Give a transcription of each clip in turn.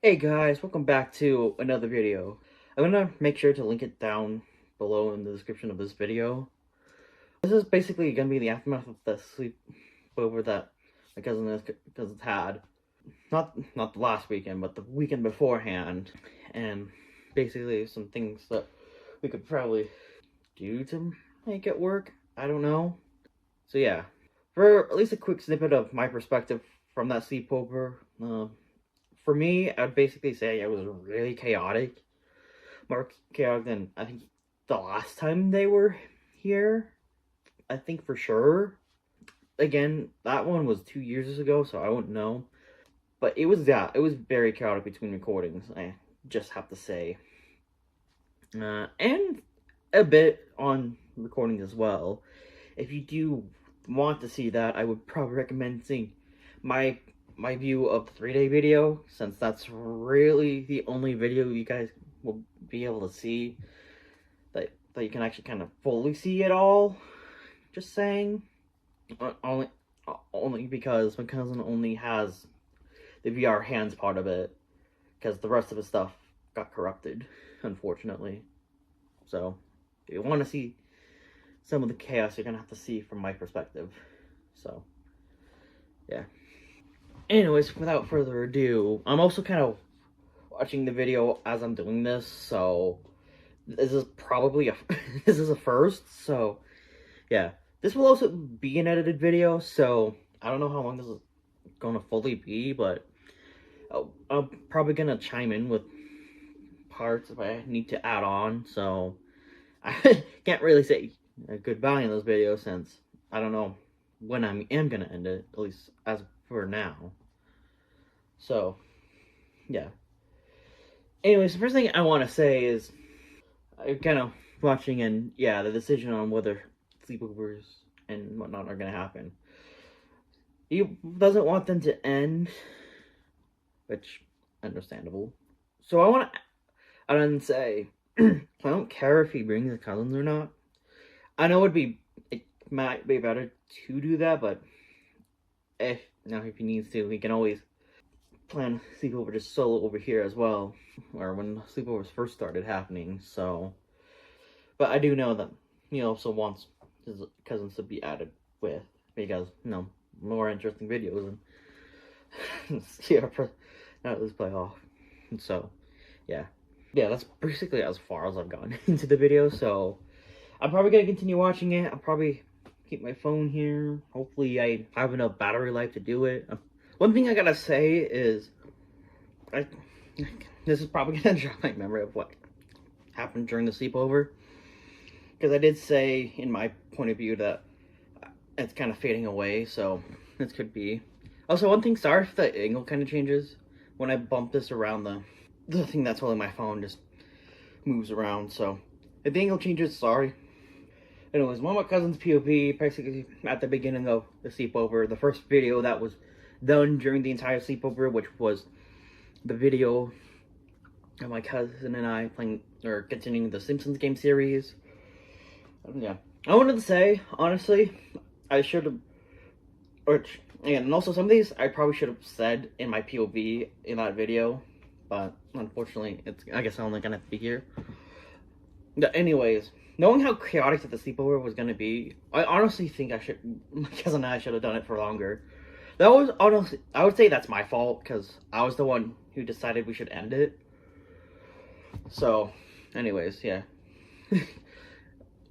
Hey guys, welcome back to another video. I'm gonna make sure to link it down below in the description of this video. This is basically gonna be the aftermath of the sleepover that my cousins had. Not the last weekend, but the weekend beforehand. And basically some things that we could probably do to make it work. I don't know. So yeah. For at least a quick snippet of my perspective from that sleepover, for me, I'd basically say it was really chaotic. More chaotic than I think the last time they were here. I think for sure. Again, that one was 2 years ago, so I wouldn't know. But it was very chaotic between recordings, I just have to say. And a bit on recordings as well. If you do want to see that, I would probably recommend seeing my view of the 3-day video, since that's really the only video you guys will be able to see that you can actually kind of fully see it all. Just saying. Only because my cousin only has the VR hands part of it, because the rest of his stuff got corrupted, unfortunately. So if you want to see some of the chaos, you're gonna have to see from my perspective. So yeah. Anyways, without further ado, I'm also kind of watching the video as I'm doing this, so this is probably this is a first, so yeah. This will also be an edited video, so I don't know how long this is gonna fully be, but I'm probably gonna chime in with parts if I need to add on, so I can't really say goodbye in this video since I don't know when I am gonna end it, at least as for now. So, yeah. Anyways, the first thing I want to say is I'm kind of watching, and yeah, the decision on whether sleepovers and whatnot are gonna happen. He doesn't want them to end, which understandable. So I want to add on and say I don't care if he brings his cousins or not. I know it might be better to do that, but if he needs to, he can always plan sleepover just solo over here as well, or when sleepovers first started happening. So, but I do know that he also wants his cousins to be added with, because more interesting videos and let's play off. So yeah, that's basically as far as I've gotten into the video. So I'm probably gonna continue watching it. I'll probably keep my phone here. Hopefully I have enough battery life to do it. One thing I gotta say is, this is probably gonna jog my memory of what happened during the sleepover, because I did say in my point of view that it's kind of fading away, so this could be. Also, one thing, sorry if the angle kind of changes when I bump this around. The thing that's holding my phone just moves around, so if the angle changes, sorry. Anyways, one of my cousin's POV, basically at the beginning of the sleepover, the first video that was done during the entire sleepover, which was the video of my cousin and I playing or continuing the Simpsons game series. Yeah, I wanted to say, honestly, I should have, and also some of these I probably should have said in my POV in that video, but unfortunately, I guess I'm only gonna have to be here. But anyways, knowing how chaotic that the sleepover was gonna be, I honestly think my cousin and I should have done it for longer. That was honestly, I would say that's my fault, because I was the one who decided we should end it. So, anyways, yeah.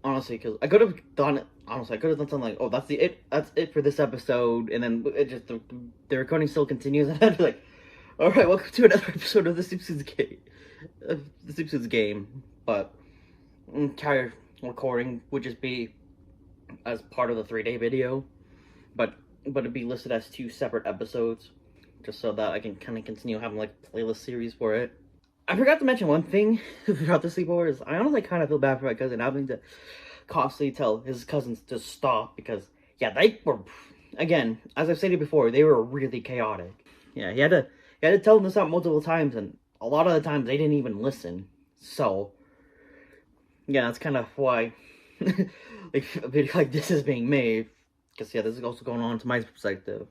Honestly, because I could have done it. Honestly, I could have done something like, "Oh, that's it for this episode," and then it just the recording still continues, and I'd be like, "All right, welcome to another episode of the Simpsons game." But entire recording would just be as part of the 3-day video, but it'd be listed as 2 separate episodes, just so that I can kind of continue having like playlist series for it. I forgot to mention one thing throughout the sleepover is I honestly kind of feel bad for my cousin having to constantly tell his cousins to stop, because yeah, they were, again, as I've stated before, they were really chaotic. Yeah, he had to tell them to stop multiple times, and a lot of the times they didn't even listen. So yeah, that's kind of why like a video like this is being made, because yeah, this is also going on to my perspective.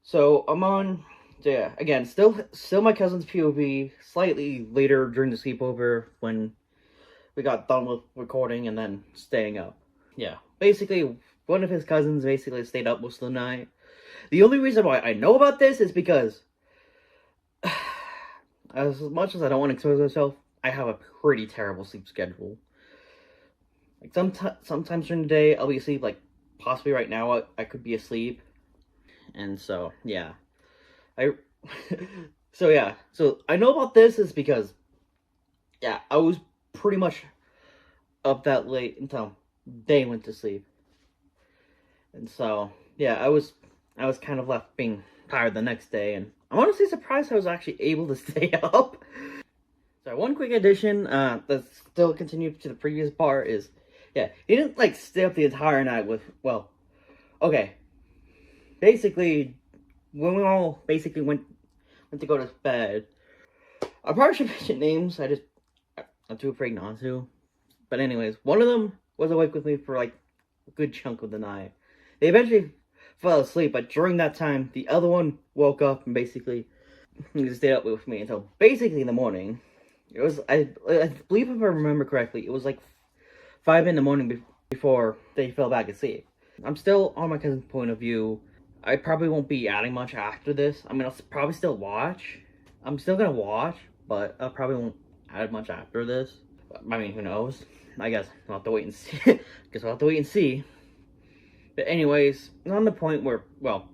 So I'm on So yeah, again, still my cousin's POV. Slightly later during the sleepover when we got done with recording and then staying up. Yeah, basically one of his cousins basically stayed up most of the night. The only reason why I know about this is because, as much as I don't want to expose myself, I have a pretty terrible sleep schedule. Like sometimes during the day I'll be asleep. Like possibly right now I could be asleep, and so yeah, I. So I know about this is because, yeah, I was pretty much up that late until they went to sleep, and so yeah, I was kind of left being tired the next day, and I'm honestly surprised I was actually able to stay up. So one quick addition that still continued to the previous part is, yeah, he didn't like stay up the entire night with, well, okay, basically when we all basically went to go to bed. I probably should mention names. I'm too afraid not to. But anyways, one of them was awake with me for like a good chunk of the night. They eventually fell asleep, but during that time, the other one woke up and basically he stayed up with me until basically in the morning. It was, I believe if I remember correctly, it was like 5 in the morning before they fell back asleep. I'm still on my cousin's point of view. I probably won't be adding much after this. I mean, I'll probably still watch. I'm still gonna watch, but I probably won't add much after this. I mean, who knows? I guess we'll have to wait and see. Guess we'll have to wait and see. But anyways, on the point where, well,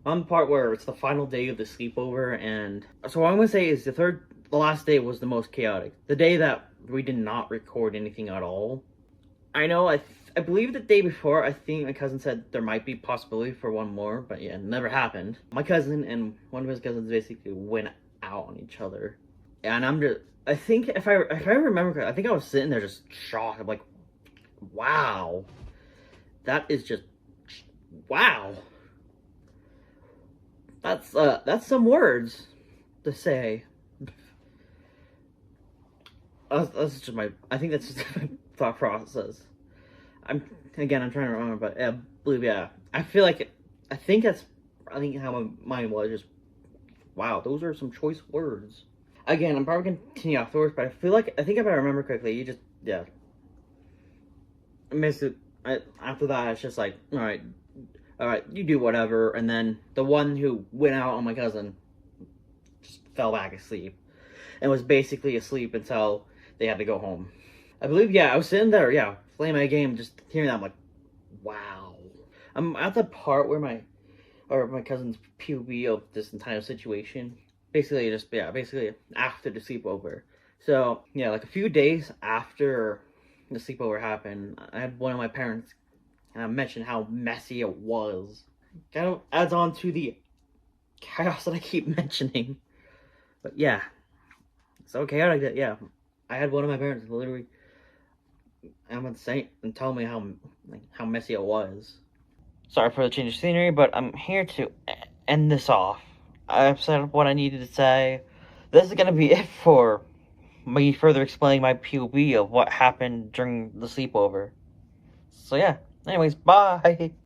on the part where it's the final day of the sleepover, and so what I'm gonna say is the last day was the most chaotic. The day that we did not record anything at all. I know, I believe the day before, I think my cousin said there might be possibility for one more, but yeah, it never happened. My cousin and one of his cousins basically went out on each other. And I think if I remember correctly, I think I was sitting there just shocked. I'm like, wow. That is just, wow. That's some words to say. That's just I think that's just my thought process. I'm trying to remember, but I believe, yeah. I think how my mind was, just, wow, those are some choice words. Again, I'm probably going to continue afterwards, but I think if I remember correctly, you just, yeah. I missed it. After that, it's just like, alright, you do whatever, and then the one who went out on my cousin just fell back asleep, and was basically asleep until they had to go home. I believe, yeah, I was sitting there, yeah, playing my game, just hearing that, I'm like, wow. I'm at the part where my cousin's POV of this entire situation. Basically, basically after the sleepover. So, yeah, like a few days after the sleepover happened, I had one of my parents mention how messy it was. Kind of adds on to the chaos that I keep mentioning. But yeah, so chaotic that, yeah, I had one of my parents literally and tell me how messy it was. Sorry for the change of scenery, but I'm here to end this off. I've said what I needed to say. This is gonna be it for me further explaining my POV of what happened during the sleepover. So yeah, anyways, bye!